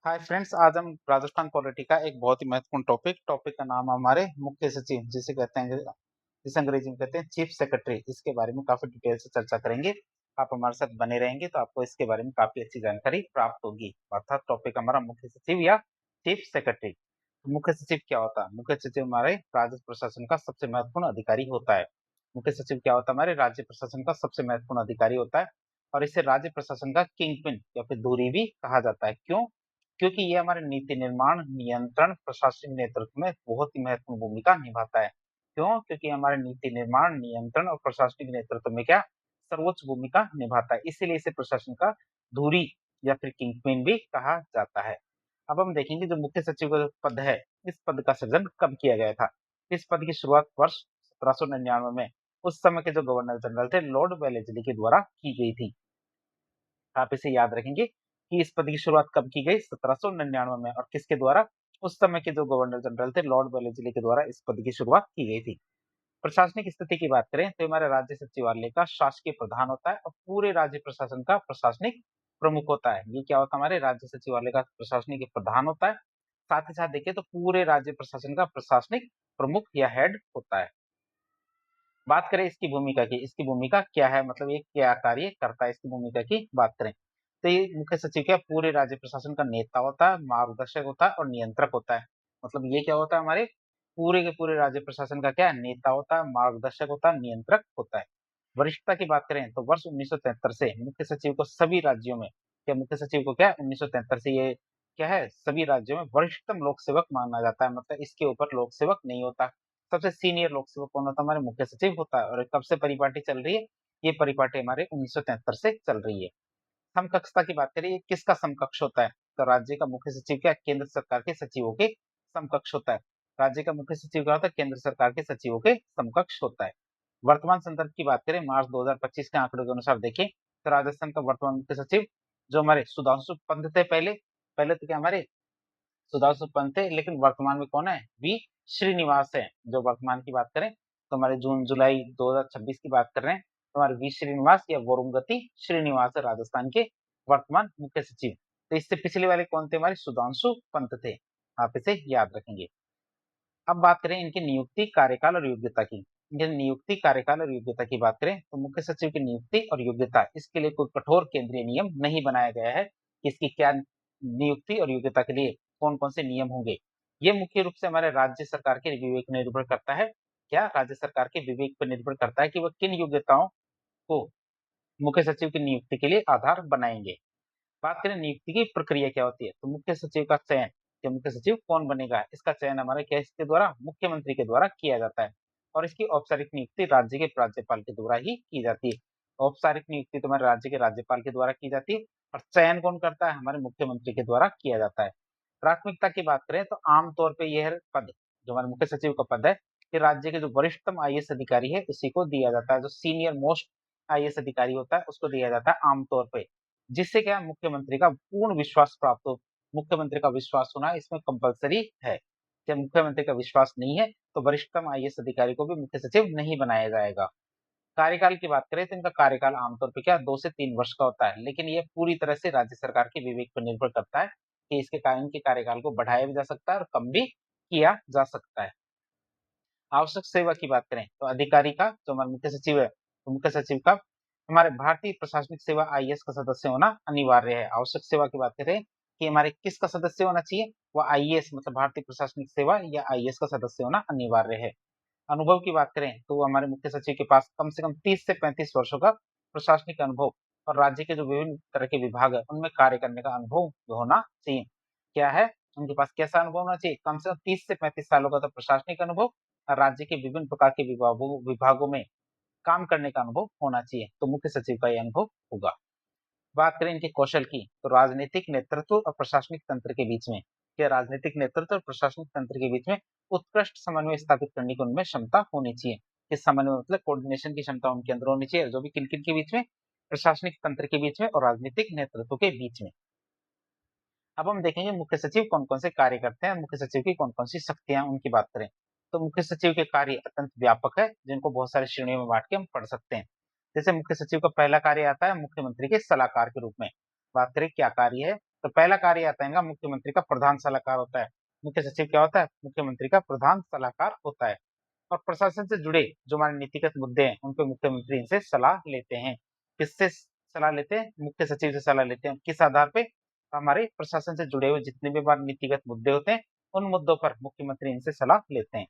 Hi friends, आज हम Rajasthan polity का एक बहुत ही महत्वपूर्ण टॉपिक का नाम है हमारे मुख्य सचिव, जिसे कहते हैं, जिसे अंग्रेजी में कहते हैं चीफ सेक्रेटरी। इसके बारे में काफी डिटेल से चर्चा करेंगे। आप हमारे साथ बने रहेंगे तो आपको इसके बारे में काफी अच्छी जानकारी प्राप्त होगी। अर्थात टॉपिक हमारा मुख्य सचिव या चीफ सेक्रेटरी। मुख्य सचिव क्या होता है? मुख्य सचिव हमारे राज्य प्रशासन का सबसे महत्वपूर्ण अधिकारी होता है। मुख्य सचिव क्या होता है? हमारे राज्य प्रशासन का सबसे महत्वपूर्ण अधिकारी होता है और इसे राज्य प्रशासन का किंग पिन या फिर धुरी भी कहा जाता है। क्यों? क्योंकि ये हमारे नीति निर्माण, नियंत्रण, प्रशासनिक नेतृत्व में बहुत ही महत्वपूर्ण भूमिका निभाता है। क्यों? क्योंकि हमारे नीति निर्माण, नियंत्रण और प्रशासनिक नेतृत्व में क्या सर्वोच्च भूमिका निभाता है। इसीलिए इसे प्रशासन का धुरी या फिर किंगपिन भी कहा जाता है। अब हम देखेंगे जो मुख्य सचिव का जो पद है, इस पद का सृजन कब किया गया था। इस पद की शुरुआत वर्ष 1799 में उस समय के जो गवर्नर जनरल थे लॉर्ड वेलेस्ली के द्वारा की गई थी। आप इसे याद रखेंगे कि इस पद की शुरुआत कब की गई? 1799 में। और किसके द्वारा? उस समय के जो गवर्नर जनरल थे लॉर्ड वेलेस्ली के द्वारा इस पद की शुरुआत की गई थी। प्रशासनिक स्थिति की बात करें तो हमारे राज्य सचिवालय का शासकीय प्रधान होता है और पूरे राज्य प्रशासन का प्रशासनिक प्रमुख होता है। ये क्या होता है? हमारे राज्य सचिवालय का प्रशासनिक प्रधान होता है। साथ ही साथ देखिए तो पूरे राज्य प्रशासन का प्रशासनिक प्रमुख या हेड होता है। बात करें इसकी भूमिका की, इसकी भूमिका क्या है, मतलब ये क्या कार्य करता है, इसकी भूमिका की बात करें तो ये मुख्य सचिव क्या पूरे राज्य प्रशासन का नेता होता है, मार्गदर्शक होता है और नियंत्रक होता है। मतलब ये क्या होता है? हमारे पूरे के पूरे राज्य प्रशासन का क्या नेता होता है, मार्गदर्शक होता है, नियंत्रक होता है। वरिष्ठता की बात करें तो वर्ष 1973 से मुख्य सचिव को सभी राज्यों में क्या मुख्य सचिव को क्या 1973 से ये क्या है सभी राज्यों में वरिष्ठतम लोक सेवक माना जाता है। मतलब इसके ऊपर लोक सेवक नहीं होता। सबसे सीनियर लोक सेवक कौन होता है? हमारे मुख्य सचिव होता है। और कब से परिपाटी चल रही है? ये परिपाटी हमारे 1973 से चल रही है। समकक्षता की बात करें, ये किसका समकक्ष होता है? तो राज्य का मुख्य सचिव क्या केंद्र सरकार के सचिवों के समकक्ष होता है। राज्य का मुख्य सचिव क्या होता है? केंद्र सरकार के सचिवों के समकक्ष होता है। वर्तमान संदर्भ की बात करें, मार्च 2025 के आंकड़ों के अनुसार देखें तो राजस्थान का वर्तमान मुख्य सचिव जो हमारे सुधांशु पंत थे, पहले पहले तो क्या हमारे सुधांशु पंत थे, लेकिन वर्तमान में कौन है? वी श्रीनिवास है। जो वर्तमान की बात करें तो हमारे जून जुलाई 2026 की बात कर रहे हैं तो हमारे वी श्रीनिवास या वरुणगति श्रीनिवास है राजस्थान के वर्तमान मुख्य सचिव। तो इससे पिछले वाले कौन थे? हमारे सुधांशु पंत थे। आप इसे याद रखेंगे। अब बात करें इनकी नियुक्ति, कार्यकाल और योग्यता की। इनके नियुक्ति, कार्यकाल और योग्यता की बात करें तो मुख्य सचिव की नियुक्ति और योग्यता, इसके लिए कोई कठोर केंद्रीय नियम नहीं बनाया गया है कि इसकी क्या नियुक्ति और योग्यता के लिए कौन कौन से नियम होंगे। ये मुख्य रूप से हमारे राज्य सरकार के विवेक पर निर्भर करता है। क्या राज्य सरकार के विवेक पर निर्भर करता है कि वह किन योग्यताओं को मुख्य सचिव की नियुक्ति के लिए आधार बनाएंगे। बात करें नियुक्ति की प्रक्रिया क्या होती है तो मुख्य सचिव का चयन, कि मुख्य सचिव कौन बनेगा, इसका चयन हमारे क्या इसके द्वारा मुख्यमंत्री के द्वारा किया जाता है। और इसकी औपचारिक नियुक्ति राज्य के राज्यपाल के द्वारा ही की जाती है। औपचारिक नियुक्ति तो हमारे राज्य के राज्यपाल के द्वारा की जाती है और चयन कौन करता है? हमारे मुख्यमंत्री के द्वारा किया जाता है। प्राथमिकता की बात करें तो आमतौर पर यह पद जो हमारे मुख्य सचिव का पद है कि राज्य के जो वरिष्ठतम आईएएस अधिकारी है उसी को दिया जाता है। जो सीनियर मोस्ट आईएएस अधिकारी होता है उसको दिया जाता है आमतौर पर, जिससे क्या मुख्यमंत्री का पूर्ण विश्वास प्राप्त हो। मुख्यमंत्री का विश्वास होना इसमें कंपलसरी है। जब मुख्यमंत्री का विश्वास नहीं है तो वरिष्ठतम आईएएस अधिकारी को भी मुख्य सचिव नहीं बनाया जाएगा। कार्यकाल की बात करें तो इनका कार्यकाल आमतौर पर क्या 2 से 3 वर्ष का होता है, लेकिन यह पूरी तरह से राज्य सरकार के विवेक पर निर्भर करता है कि इसके कारण के कार्यकाल को बढ़ाया भी जा सकता है और कम भी किया जा सकता है। आवश्यक सेवा की बात करें तो अधिकारी का जो हमारा मुख्य सचिव है तो मुख्य सचिव का हमारे भारतीय प्रशासनिक सेवा आईएएस का सदस्य होना अनिवार्य है। आवश्यक सेवा की बात करें कि हमारे किसका सदस्य होना चाहिए? वो आईएएस मतलब भारतीय प्रशासनिक सेवा या आईएएस का सदस्य होना अनिवार्य है। अनुभव की बात करें तो हमारे मुख्य सचिव के पास कम से कम 30 से 35 वर्षों का प्रशासनिक अनुभव और राज्य के जो विभिन्न तरह के विभाग है उनमें कार्य करने का अनुभव होना चाहिए। क्या है? उनके पास कैसा अनुभव होना चाहिए? कम से कम 30 से 35 सालों का तो प्रशासनिक अनुभव और राज्य के विभिन्न प्रकार के विभागों में काम करने का अनुभव होना चाहिए। तो मुख्य सचिव का यह अनुभव होगा। बात करें इनके कौशल की तो राजनीतिक नेतृत्व और प्रशासनिक तंत्र के बीच में क्या राजनीतिक नेतृत्व और प्रशासनिक तंत्र के बीच में उत्कृष्ट समन्वय स्थापित करने की उनमें क्षमता होनी चाहिए। इस समन्वय मतलब कोऑर्डिनेशन की क्षमता उनके अंदर होनी चाहिए, जो भी किन किन के बीच में? प्रशासनिक तंत्र के बीच में और राजनीतिक नेतृत्व के बीच में। अब हम देखेंगे मुख्य सचिव कौन कौन से कार्य करते हैं, मुख्य सचिव की कौन कौन सी शक्तियां उनकी बात करें तो मुख्य सचिव के कार्य अत्यंत व्यापक है, जिनको बहुत सारी श्रेणियों में बांट के हम पढ़ सकते हैं। जैसे मुख्य सचिव का पहला कार्य आता है मुख्यमंत्री के सलाहकार के रूप में। बात करें क्या कार्य है तो पहला कार्य आता है इनका मुख्यमंत्री का प्रधान सलाहकार होता है। मुख्य सचिव क्या होता है? मुख्यमंत्री का प्रधान सलाहकार होता है। और प्रशासन से जुड़े जो हमारे नीतिगत मुद्दे हैं उन पे मुख्यमंत्री इनसे सलाह लेते हैं। किससे सलाह लेते हैं? मुख्य सचिव से सलाह लेते हैं। किस आधार पे? हमारे प्रशासन से जुड़े हुए जितने भी हमारे नीतिगत मुद्दे होते हैं उन मुद्दों पर मुख्यमंत्री इनसे सलाह लेते हैं।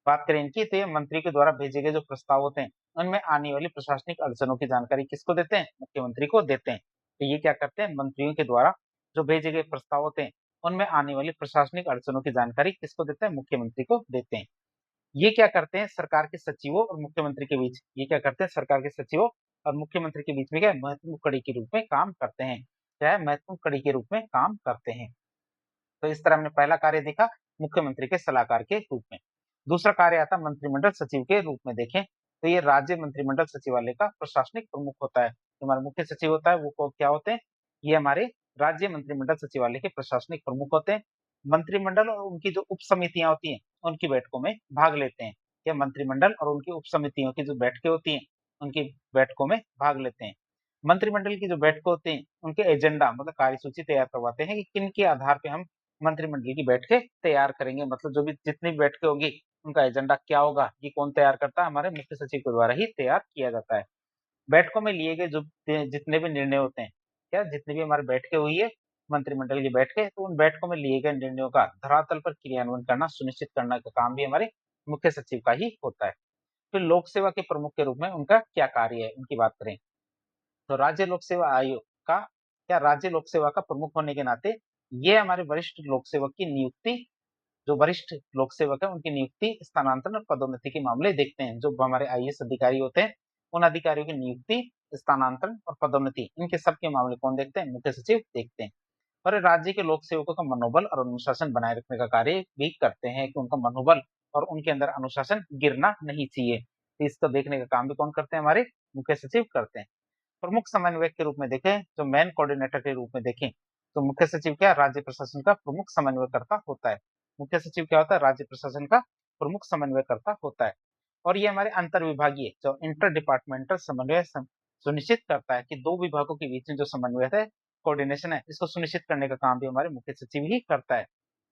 बात करें इनकी तो ये मंत्री के द्वारा भेजे गए जो प्रस्ताव होते हैं उनमें आने वाली प्रशासनिक अड़चनों की जानकारी किसको देते हैं? मुख्यमंत्री को देते हैं। तो ये क्या करते हैं? मंत्रियों के द्वारा जो भेजे गए प्रस्ताव होते हैं उनमें आने वाली प्रशासनिक अड़चनों की जानकारी किसको देते हैं? मुख्यमंत्री को देते हैं। ये क्या करते हैं? सरकार के सचिवों और मुख्यमंत्री के बीच ये क्या करते हैं? सरकार के सचिवों और मुख्यमंत्री के बीच में क्या है? महत्वपूर्ण कड़ी के रूप में काम करते हैं। क्या है? महत्वपूर्ण कड़ी के रूप में काम करते हैं। तो इस तरह हमने पहला कार्य देखा मुख्यमंत्री के सलाहकार के रूप में। दूसरा कार्य आता है मंत्रिमंडल सचिव के रूप में। देखें तो ये राज्य मंत्रिमंडल सचिवालय का प्रशासनिक प्रमुख होता है। जो हमारा मुख्य सचिव होता है वो क्या होते हैं? ये हमारे राज्य मंत्रिमंडल सचिवालय के प्रशासनिक प्रमुख होते हैं। मंत्रिमंडल और उनकी जो उप समितियां होती हैं उनकी बैठकों में भाग लेते हैं। ये मंत्रिमंडल और उनकी उप समितियों की जो बैठकें होती हैं उनकी बैठकों में भाग लेते हैं। मंत्रिमंडल की जो बैठकें होती हैं उनके एजेंडा मतलब कार्यसूची तैयार करवाते हैं कि किन के आधार पे हम मंत्रिमंडल की बैठकें तैयार करेंगे। मतलब जो भी जितनी भी बैठकें होगी उनका एजेंडा क्या होगा ये कौन तैयार करता है? हमारे मुख्य सचिव के द्वारा ही तैयार किया जाता है। बैठकों में लिए गए जो जितने भी निर्णय होते हैं, क्या जितनी भी हमारी बैठकें हुई है मंत्रिमंडल की बैठकें, तो उन बैठकों में लिए गए निर्णयों का धरातल पर क्रियान्वयन करना सुनिश्चित करने का काम भी हमारे मुख्य सचिव का ही होता है। फिर लोक सेवा के प्रमुख के रूप में उनका क्या कार्य है उनकी बात करें तो राज्य लोक सेवा आयोग का क्या राज्य लोक सेवा का प्रमुख होने के नाते ये हमारे वरिष्ठ लोक सेवक की नियुक्ति जो वरिष्ठ लोक सेवक है उनकी नियुक्ति स्थानांतरण और पदोन्नति के मामले देखते हैं। जो हमारे आईएएस अधिकारी होते हैं उन अधिकारियों की नियुक्ति स्थानांतरण और पदोन्नति इनके सबके मामले कौन देखते हैं? मुख्य सचिव देखते हैं। और राज्य के लोक सेवकों का मनोबल और अनुशासन बनाए रखने का कार्य भी करते हैं कि उनका मनोबल और उनके अंदर अनुशासन गिरना नहीं चाहिए। तो इसको देखने का काम भी कौन करते हैं? हमारे मुख्य सचिव करते हैं। प्रमुख समन्वयक के रूप में देखें जो मेन कोऑर्डिनेटर के रूप में देखें तो मुख्य सचिव क्या राज्य प्रशासन का प्रमुख समन्वयकर्ता होता है। मुख्य सचिव क्या होता है? राज्य प्रशासन का प्रमुख समन्वयकर्ता होता है। और ये हमारे अंतर विभागीय जो इंटर डिपार्टमेंटल समन्वय सुनिश्चित करता है कि दो विभागों के बीच में जो समन्वय है कोऑर्डिनेशन है इसको सुनिश्चित करने का काम भी हमारे मुख्य सचिव ही करता है।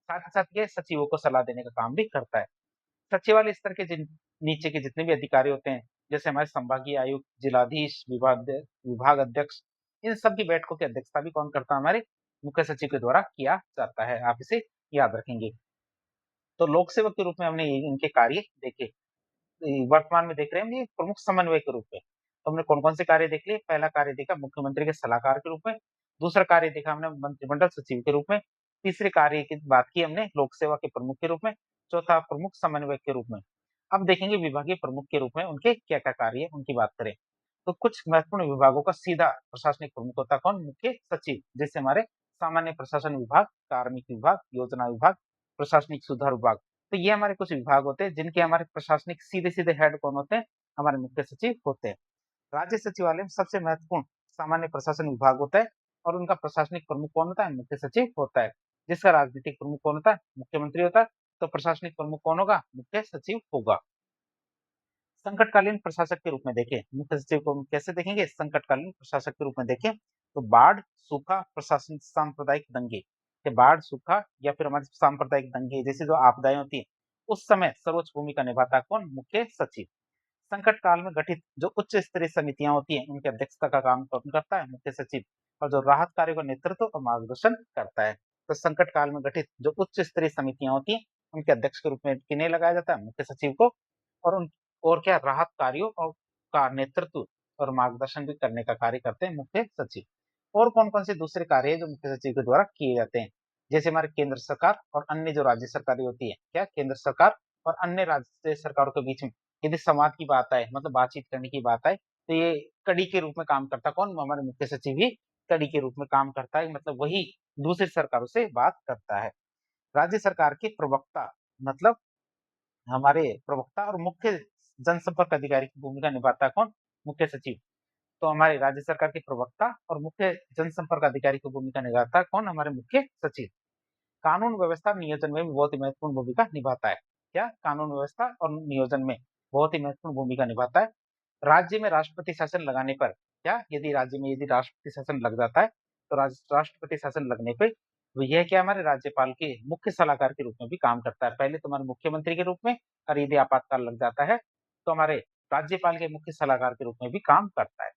साथ ही साथ ये सचिवों को सलाह देने का काम भी करता है। सचिवालय स्तर के जिन नीचे के जितने भी अधिकारी होते हैं जैसे हमारे संभागीय आयुक्त, जिलाधीश, विभाग अध्यक्ष, इन सब की बैठकों की अध्यक्षता भी कौन करता है? हमारे मुख्य सचिव के द्वारा किया जाता है। आप इसे याद रखेंगे। तो लोक सेवक के रूप में हमने इनके कार्य देखे। वर्तमान में देख रहे हैं हम ये प्रमुख समन्वय के रूप में। तो हमने कौन-कौन से कार्य देख लिए? पहला कार्य देखा मुख्यमंत्री के सलाहकार के रूप में, दूसरा कार्य देखा हमने मंत्रिमंडल सचिव के रूप में, तीसरे कार्य की बात की हमने लोक सेवा के प्रमुख के रूप में, चौथा प्रमुख समन्वयक के रूप में। अब देखेंगे विभागीय प्रमुख के रूप में उनके क्या-क्या कार्य है, उनकी बात करें। तो कुछ महत्वपूर्ण विभागों का सीधा प्रशासनिक प्रमुख होता है कौन? मुख्य सचिव। जैसे हमारे सामान्य प्रशासन विभाग, कार्मिक विभाग, योजना विभाग, प्रशासनिक सुधार विभाग। तो ये हमारे कुछ विभाग होते हैं जिनके हमारे प्रशासनिक सीधे-सीधे हेड कौन होते हैं? हमारे मुख्य सचिव होते हैं। राज्य सचिवालय में सबसे महत्वपूर्ण सामान्य प्रशासन विभाग होता है और उनका प्रशासनिक प्रमुख कौन होता है? मुख्य सचिव होता है। जिसका राजनीतिक प्रमुख कौन होता है? मुख्यमंत्री होता है। तो प्रशासनिक प्रमुख कौन होगा? मुख्य सचिव होगा। संकटकालीन प्रशासक के रूप में देखें, मुख्य सचिव को हम कैसे देखेंगे? संकटकालीन प्रशासक के रूप में देखें तो बाढ़, सूखा, प्रशासन सांप्रदायिक दंगे, बाढ़, सूखा या फिर हमारे सांप्रदायिक दंगे जैसी जो आपदाएं होती हैं उस समय सर्वोच्च भूमिका निभाता है कौन? मुख्य सचिव। संकट काल में गठित जो उच्च स्तरीय समितियां होती हैं उनकी अध्यक्षता का काम कौन करता है? मुख्य सचिव। और जो राहत कार्य का नेतृत्व और मार्गदर्शन करता है। तो संकट काल में गठित जो उच्च स्तरीय समितियां होती हैं उनके अध्यक्ष के रूप में किन्हें लगाया जाता है? मुख्य सचिव को। और उन और क्या राहत कार्यों और का नेतृत्व और मार्गदर्शन भी करने का कार्य करते हैं मुख्य सचिव। और कौन-कौन से दूसरे कार्य हैं जो मुख्य सचिव के द्वारा किए जाते हैं? जैसे हमारे केंद्र सरकार और अन्य जो राज्य सरकारें होती है, क्या केंद्र सरकार और अन्य राज्य सरकारों के बीच में यदि संवाद की बात आए मतलब बातचीत करने की बात आए तो ये कड़ी के रूप में काम करता कौन? हमारे मुख्य सचिव ही कड़ी के रूप में काम करता है मतलब वही दूसरी सरकारों से बात करता है। राज्य सरकार के प्रवक्ता मतलब हमारे प्रवक्ता और मुख्य जनसंपर्क अधिकारी की भूमिका निभाता है कौन? मुख्य सचिव। तो हमारे राज्य सरकार के प्रवक्ता और मुख्य जनसंपर्क अधिकारी की भूमिका निभाता है कौन? हमारे मुख्य सचिव। कानून व्यवस्था नियोजन में भी बहुत ही महत्वपूर्ण भूमिका निभाता है। क्या? कानून व्यवस्था और नियोजन में बहुत ही महत्वपूर्ण भूमिका निभाता है। राज्य में राष्ट्रपति शासन लगाने पर क्या? यदि राज्य में यदि राष्ट्रपति शासन लग जाता है तो राष्ट्रपति शासन लगने पे वो यह क्या हमारे राज्यपाल के मुख्य सलाहकार के रूप में भी काम करता है। पहले तो हमारे मुख्यमंत्री के रूप में, और यदि आपातकाल लग जाता है तो हमारे राज्यपाल के मुख्य सलाहकार के रूप में भी काम करता है।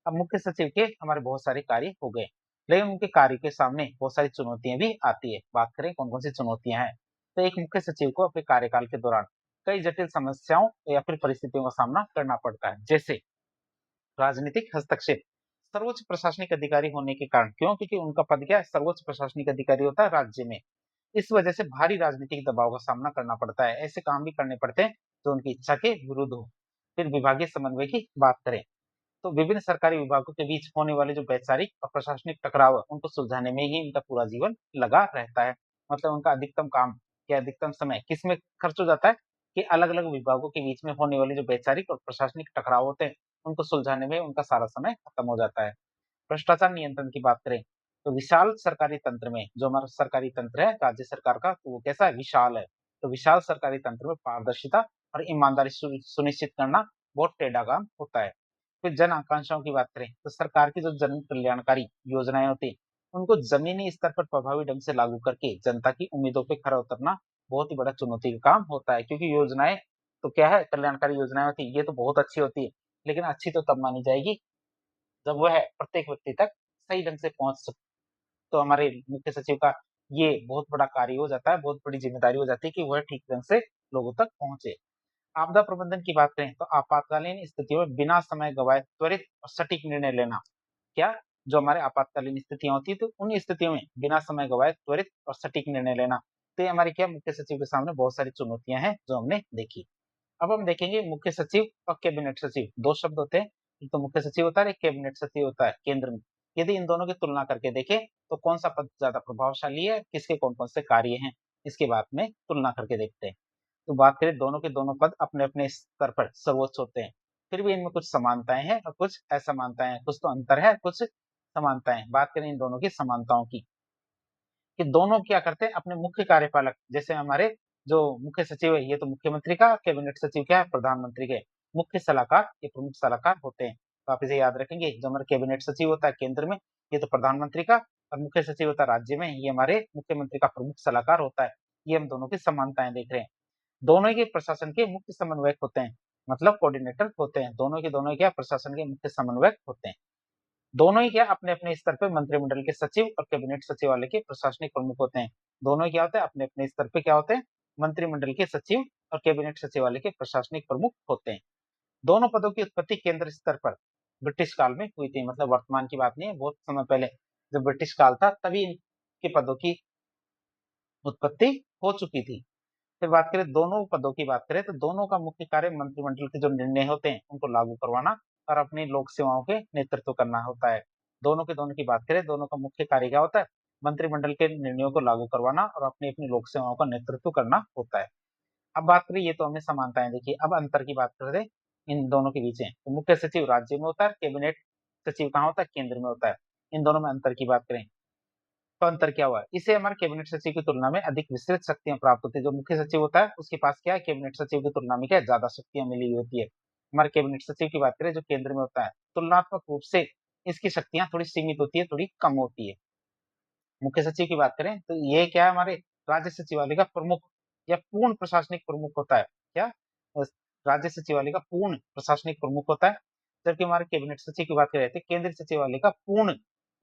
अब मुख्य सचिव के हमारे बहुत सारे कार्य हो गए, लेकिन उनके कार्य के सामने बहुत सारी चुनौतियां भी आती है। बात करें कौन कौन सी चुनौतियां हैं, तो एक मुख्य सचिव को अपने कार्यकाल के दौरान कई जटिल समस्याओं या फिर परिस्थितियों का सामना करना पड़ता है। जैसे राजनीतिक हस्तक्षेप, सर्वोच्च प्रशासनिक अधिकारी होने के कारण, क्यों? क्योंकि उनका पद क्या है, सर्वोच्च प्रशासनिक अधिकारी होता है राज्य में। इस वजह से भारी राजनीतिक दबाव का सामना करना पड़ता है। ऐसे काम भी करने पड़ते हैं जो उनकी इच्छा के विरुद्ध हो। फिर विभागीय समन्वय की बात करें, तो विभिन्न सरकारी विभागों के बीच होने वाले जो वैचारिक और प्रशासनिक टकराव है, उनको सुलझाने में ही इनका पूरा जीवन लगा रहता है। मतलब उनका अधिकतम काम या अधिकतम समय किसमें खर्च हो जाता है कि अलग-अलग विभागों के बीच में होने वाले जो वैचारिक और प्रशासनिक टकराव होते हैं, उनको सुलझाने में उनका सारा समय खत्म हो जाता है। भ्रष्टाचार नियंत्रण की बात करें, तो विशाल सरकारी तंत्र में जो हमारा सरकारी तंत्र है राज्य सरकार का, तो वो कैसा है, विशाल है। तो विशाल सरकारी तंत्र में पारदर्शिता और ईमानदारी सुनिश्चित करना बहुत टेढ़ा काम होता है। फिर जन आकांक्षाओं की बात करें, तो सरकार की जो जन कल्याणकारी योजनाएं होती हैं, उनको जमीनी स्तर पर प्रभावी ढंग से लागू करके जनता की उम्मीदों पे खरा उतरना बहुत ही बड़ा चुनौती का काम होता है। क्योंकि योजनाएं तो क्या है, कल्याणकारी योजनाएं होती है, ये तो बहुत अच्छी होती है, लेकिन अच्छी तो तब मानी जाएगी जब वह प्रत्येक व्यक्ति तक सही ढंग से पहुंच सके। तो हमारे मुख्य सचिव का ये बहुत बड़ा कार्य हो जाता है, बहुत बड़ी जिम्मेदारी हो जाती है कि वह ठीक ढंग से लोगों तक पहुंचे। आपदा प्रबंधन की बात करें, तो आपातकालीन स्थितियों में बिना समय गवाए त्वरित और सटीक निर्णय लेना। क्या? जो हमारे आपातकालीन स्थितियां होती है, तो उन स्थितियों में बिना समय गवाए त्वरित और सटीक निर्णय लेना। तो ये हमारी क्या, मुख्य सचिव के सामने बहुत सारी चुनौतियां हैं जो हमने देखी। अब हम देखेंगे मुख्य सचिव और कैबिनेट सचिव, दो शब्द होते हैं। एक तो मुख्य सचिव होता है, एक कैबिनेट सचिव होता है केंद्र में। यदि इन दोनों की तुलना करके देखें तो कौन सा पद ज्यादा प्रभावशाली है, किसके कौन कौन से कार्य हैं, इसके बाद में तुलना करके देखते हैं। तो बात करें, दोनों के दोनों पद अपने अपने स्तर पर सर्वोच्च होते हैं। फिर भी इनमें कुछ समानताएं हैं और कुछ असमानताएं हैं, कुछ तो अंतर है, कुछ समानताएं। बात करें इन दोनों की समानताओं की, कि दोनों क्या करते हैं, अपने मुख्य कार्यपालक, जैसे हमारे जो मुख्य सचिव है ये तो मुख्यमंत्री का, कैबिनेट सचिव क्या है, प्रधानमंत्री के मुख्य सलाहकार, ये प्रमुख सलाहकार होते हैं। तो आप इसे याद रखेंगे, जो हमारा कैबिनेट सचिव होता है केंद्र में, ये तो प्रधानमंत्री का, और मुख्य सचिव होता है राज्य में, ये हमारे मुख्यमंत्री का प्रमुख सलाहकार होता है। ये हम दोनों की समानताएं देख रहे हैं। दोनों के प्रशासन के मुख्य समन्वयक होते हैं, मतलब कोऑर्डिनेटर होते हैं। दोनों के दोनों क्या, प्रशासन के मुख्य समन्वयक होते हैं। दोनों ही क्या, अपने अपने स्तर पे मंत्रिमंडल के सचिव और कैबिनेट सचिवालय के प्रशासनिक प्रमुख होते हैं। दोनों ही क्या होते हैं, अपने अपने स्तर पे क्या होते हैं, मंत्रिमंडल के सचिव और कैबिनेट सचिवालय के प्रशासनिक प्रमुख होते हैं। दोनों पदों की उत्पत्ति केंद्र स्तर पर ब्रिटिश काल में हुई थी, मतलब वर्तमान की बात नहीं है, बहुत समय पहले जब ब्रिटिश काल था तभी इनके पदों की उत्पत्ति हो चुकी थी। फिर बात करें दोनों पदों की बात करें, तो दोनों का मुख्य कार्य मंत्रिमंडल के जो निर्णय होते हैं उनको लागू करवाना और अपनी लोक सेवाओं के नेतृत्व करना होता है। दोनों के दोनों की बात करें, दोनों का मुख्य कार्य क्या होता है, मंत्रिमंडल के निर्णयों को लागू करवाना और अपनी अपनी लोक सेवाओं का नेतृत्व करना होता है। अब बात करें, ये तो हमने समानताएं देखी, अब अंतर की बात करें इन दोनों के बीच है, तो मुख्य सचिव राज्य में होता है, कैबिनेट सचिव कहाँ होता है, केंद्र में होता है। इन दोनों में अंतर की बात करें तो अंतर क्या हुआ है, इसे हमारे कैबिनेट सचिव की तुलना में अधिक विस्तृत शक्तियां प्राप्त होती है। जो मुख्य सचिव होता है उसके पास क्या है, कैबिनेट सचिव की तुलना में क्या है, ज्यादा शक्तियां मिली हुई होती है। हमारे कैबिनेट सचिव की बात करें जो केंद्र में होता है, तुलनात्मक रूप से इसकी शक्तियां थोड़ी सीमित होती है, थोड़ी कम होती है। मुख्य सचिव की बात करें तो ये क्या है, हमारे राज्य सचिवालय का प्रमुख या पूर्ण प्रशासनिक प्रमुख होता है। क्या? अ, राज्य सचिवालय का पूर्ण प्रशासनिक प्रमुख होता है। जबकि हमारे कैबिनेट सचिव की बात करें तो केंद्रीय सचिवालय का पूर्ण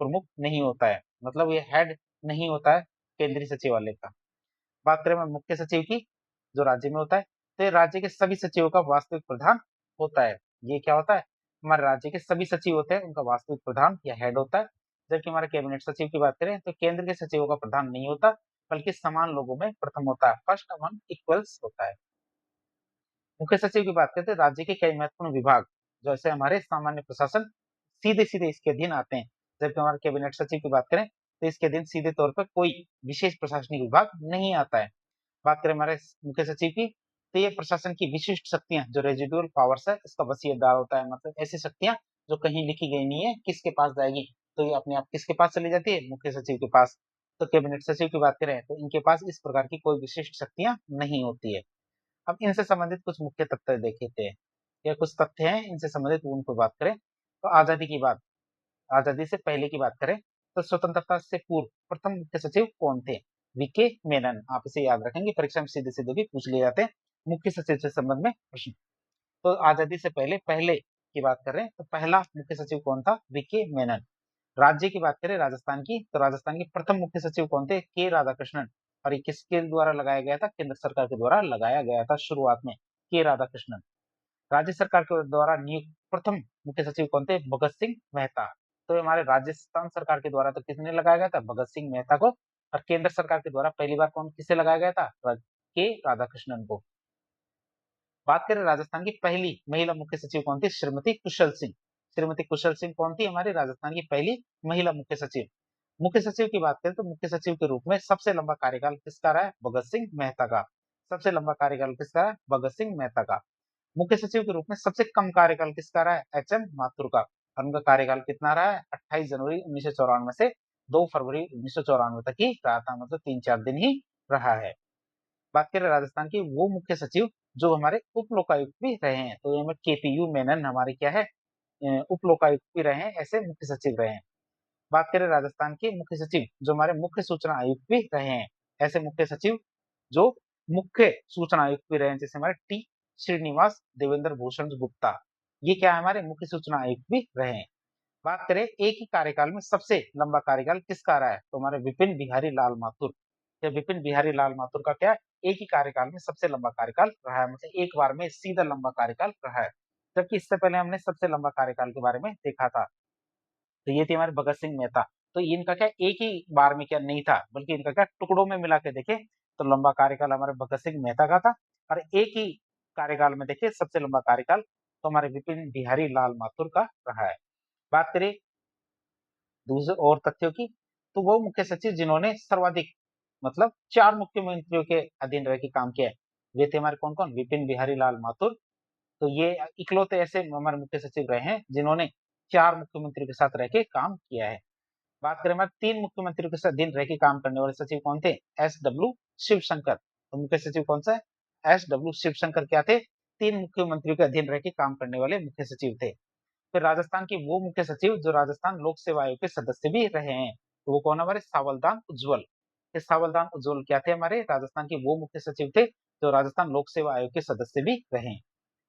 प्रमुख नहीं होता है, मतलब ये हेड नहीं होता है केंद्रीय सचिवालय का। बात करें मैं मुख्य सचिव की, जो राज्य में होता है, तो ये राज्य के सभी सचिवों का वास्तविक प्रधान होता है। ये क्या होता है, हमारे राज्य के सभी सचिव होते हैं उनका वास्तविक प्रधान या हेड होता है। जबकि हमारे कैबिनेट सचिव की बात करें तो केंद्र के सचिवों का प्रधान नहीं होता, बल्कि समान लोगों में प्रथम होता है, फर्स्ट अमंग इक्वल्स होता है। मुख्य सचिव की बात करते हैं, राज्य के कई महत्वपूर्ण विभाग जैसे हमारे सामान्य प्रशासन सीधे सीधे इसके अधीन आते हैं। जबकि हमारे कैबिनेट सचिव की बात करें तो इसके अधीन सीधे तौर पर कोई विशेष प्रशासनिक विभाग नहीं आता है। बात करें हमारे मुख्य सचिव की, तो ये प्रशासन की विशिष्ट शक्तियां जो रेजिडुअल पावर्स है इसका वसीयतदार होता है, मतलब ऐसी शक्तियां जो कहीं लिखी गई नहीं है, किसके पास जाएगी, तो ये अपने आप किसके पास चली जाती है, मुख्य सचिव के पास। तो कैबिनेट सचिव की बात करें तो इनके पास इस प्रकार की कोई विशिष्ट शक्तियां नहीं होती है। अब इनसे संबंधित कुछ मुख्य तथ्य देखे हैं, या कुछ तथ्य हैं इनसे संबंधित, उनको बात करें तो आजादी की बात, आजादी से पहले की बात करें तो स्वतंत्रता से पूर्व प्रथम मुख्य सचिव कौन थे? वीके मेनन। आप इसे याद रखेंगे, परीक्षा में सीधे सीधे भी पूछ लिए जाते हैं मुख्य सचिव से संबंध में प्रश्न। तो आजादी से पहले पहले की बात कर रहे हैं, तो पहला मुख्य सचिव कौन था? वीके मेनन। राज्य की बात करें राजस्थान की, तो राजस्थान के प्रथम मुख्य सचिव कौन थे? के राधाकृष्णन। और ये किसके द्वारा लगाया गया था? केंद्र सरकार के द्वारा लगाया गया था शुरुआत में, के राधाकृष्णन। राज्य सरकार के द्वारा नियुक्त प्रथम मुख्य सचिव कौन थे? भगत सिंह मेहता। तो हमारे राजस्थान सरकार के द्वारा तो किसने लगाया गया था? भगत सिंह मेहता को। और केंद्र सरकार के द्वारा पहली बार कौन किसे लगाया गया था? के राधाकृष्णन को। बात करें राजस्थान की पहली महिला मुख्य सचिव कौन थी? श्रीमती कुशल सिंह। श्रीमती कुशल सिंह कौन थी? हमारे राजस्थान की पहली महिला मुख्य सचिव। मुख्य सचिव की बात करें तो मुख्य सचिव के रूप में सबसे लंबा कार्यकाल किसका रहा है? भगत सिंह मेहता का। सबसे लंबा कार्यकाल किसका है? भगत सिंह मेहता का। मुख्य सचिव के रूप में सबसे कम कार्यकाल किसका रहा है? एच.एन. माथुर का। और उनका कार्यकाल कितना रहा है? 28 जनवरी 1994 से 2 फरवरी 1994 तक ही रहा था, मतलब 3-4 दिन ही रहा है। बात करें राजस्थान की वो मुख्य सचिव जो हमारे उप लोकायुक्त भी रहे हैं, तो ये केपीयू मेनन हमारे क्या है? उप लोकायुक्त भी रहे हैं, ऐसे मुख्य सचिव रहे हैं। बात करें राजस्थान के मुख्य सचिव जो हमारे मुख्य सूचना आयुक्त भी रहे हैं, ऐसे मुख्य सचिव जो मुख्य सूचना आयुक्त भी रहे हैं, जैसे हमारे टी श्रीनिवास देवेंद्र भूषण गुप्ता, ये क्या है? हमारे मुख्य सूचना आयुक्त भी रहे हैं। बात करें एक ही कार्यकाल में सबसे लंबा कार्यकाल किसका रहा है, तो हमारे विपिन बिहारी लाल माथुर। ये विपिन बिहारी लाल माथुर का क्या है? एक ही कार्यकाल में सबसे लंबा कार्यकाल रहा है, मतलब एक बार में सीधा लंबा कार्यकाल रहा है। जबकि इससे पहले हमने सबसे लंबा कार्यकाल के बारे में देखा था, तो ये थे हमारे भगत सिंह मेहता। तो इनका क्या एक ही बार में क्या नहीं था, बल्कि इनका क्या टुकड़ों में मिला के देखे तो लंबा कार्यकाल हमारे भगत सिंह मेहता का था। और एक ही कार्यकाल में देखे सबसे लंबा कार्यकाल तो हमारे विपिन बिहारी लाल माथुर का रहा है। बात करें दूसरे और तथ्यों की, तो वो मुख्य सचिव जिन्होंने सर्वाधिक मतलब 4 मुख्यमंत्रियों के अधीन रह के काम किया है, वे थे हमारे कौन-कौन? विपिन बिहारी लाल माथुर। तो ये इकलौते ऐसे हमारे मुख्य सचिव रहे हैं जिन्होंने 4 मुख्यमंत्रियों के साथ रह के काम किया है। बात करें हमारे 3 मुख्यमंत्रियों के साथ अधीन रह के काम करने वाले सचिव कौन थे? एस.डब्ल्यू. शिवशंकर। तो मुख्य सचिव कौन सा है? एस.डब्ल्यू. शिवशंकर क्या थे? 3 मुख्यमंत्रियों के अधीन रह के काम करने वाले मुख्य सचिव थे। फिर राजस्थान के वो मुख्य सचिव जो राजस्थान लोक सेवा आयोग के सदस्य भी रहे हैं, तो वो कौन है? हमारे सावलदान उज्ज्वल। ये सावलदान उज्ज्वल क्या थे? हमारे राजस्थान के वो मुख्य सचिव थे जो राजस्थान लोक सेवा आयोग के सदस्य भी रहे हैं।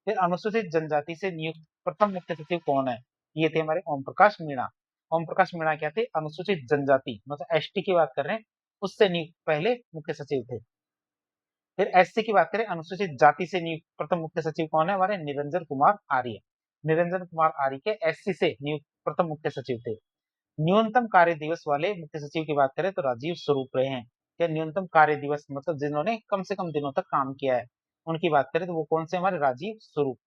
फिर अनुसूचित जनजाति से नियुक्त प्रथम मुख्य सचिव कौन है? ये थे हमारे ओम प्रकाश मीणा। ओम प्रकाश मीणा क्या थे? अनुसूचित जनजाति मतलब एसटी की बात कर रहे हैं, उससे नियुक्त पहले मुख्य सचिव थे। फिर एससी की बात करें, अनुसूचित जाति से नियुक्त प्रथम मुख्य सचिव कौन है? हमारे निरंजन कुमार आर्य। निरंजन कुमार आर्य के एससी से नियुक्त प्रथम मुख्य सचिव थे। न्यूनतम कार्य दिवस वाले मुख्य सचिव की बात करें तो राजीव स्वरूप रहे हैं। क्या न्यूनतम कार्य दिवस मतलब जिन्होंने कम से कम दिनों तक काम किया है, उनकी बात करें तो वो कौन से? हमारे राजीव स्वरूप।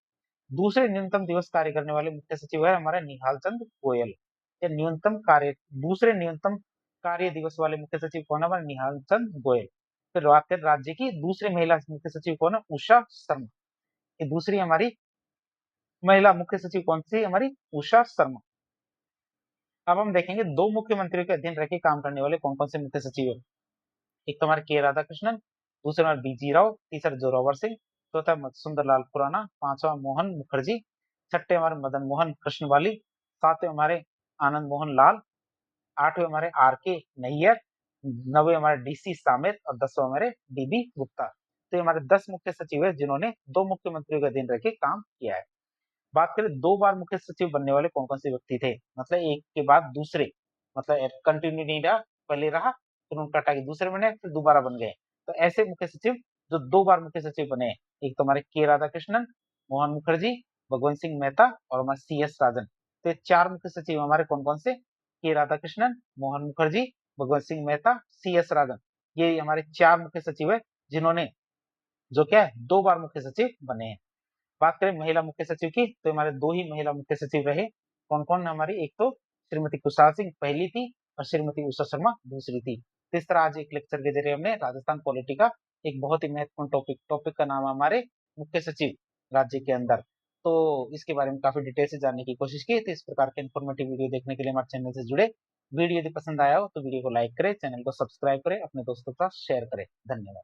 दूसरे न्यूनतम दिवस कार्य करने वाले मुख्य सचिव है हमारा निहाल चंद गोयल। या न्यूनतम कार्य दूसरे न्यूनतम कार्य दिवस वाले मुख्य सचिव कौन है? हमारे निहाल चंद गोयल। फिर बात करें राज्य की दूसरी महिला मुख्य सचिव कौन है? उषा शर्मा। ये दूसरी हमारी महिला मुख्य सचिव कौन सी? हमारी उषा शर्मा। अब हम देखेंगे दो मुख्यमंत्रियों के अधीन रह के काम करने वाले कौन कौन से मुख्य सचिव है। एक तो हमारे के राधाकृष्णन, दूसरा हमारे बीजी राव, तीसरा जोरावर सिंह, चौथा सुंदरलाल खुराना, पांचवा मोहन मुखर्जी, छठे हमारे मदन मोहन कृष्णवाली, सातवें हमारे आनंद मोहन लाल, आठवें हमारे आर के नैयर, नवे हमारे डीसी सामिर और 10वां हमारे डीबी गुप्ता। तो ये हमारे 10 मुख्य सचिव है जिन्होंने दो मुख्यमंत्रियों के अधीन रह के काम किया है। बात करें 2 बार मुख्य सचिव बनने वाले कौन-कौन से व्यक्ति थे, मतलब एक के बाद दूसरे, मतलब कंटिन्यू नहीं रहा, पहले रहा, फिर उनका हटा के दूसरे बने, फिर दोबारा बन गए। तो ऐसे मुख्य सचिव जो 2 बार मुख्य सचिव बने हैं, एक तो हमारे के राधाकृष्णन, मोहन मुखर्जी, भगवंत सिंह मेहता और हमारे सी.एस. राजन। तो ये 4 मुख्य सचिव हमारे कौन-कौन से? के राधाकृष्णन, मोहन मुखर्जी, भगवंत सिंह मेहता, सी.एस. राजन। ये हमारे 4 मुख्य सचिव है जिन्होंने जो क्या है 2 बार मुख्य सचिव बने हैं। बात करें महिला मुख्य सचिव की तो हमारे 2 ही महिला मुख्य सचिव रहे। कौन-कौन? हमारी एक तो श्रीमती कुशाल सिंह पहली थी और श्रीमती उषा शर्मा दूसरी थी। तो इस तरह आज एक लेक्चर के जरिए हमने राजस्थान पॉलिटी का एक बहुत ही महत्वपूर्ण टॉपिक का नाम है हमारे मुख्य सचिव राज्य के अंदर। तो इसके बारे में काफी डिटेल से जानने की कोशिश की। तो इस प्रकार के इन्फॉर्मेटिव वीडियो देखने के लिए हमारे चैनल से जुड़े। वीडियो यदि पसंद आया हो तो वीडियो को लाइक करें, चैनल को सब्सक्राइब करें, अपने दोस्तों के साथ शेयर करें। धन्यवाद।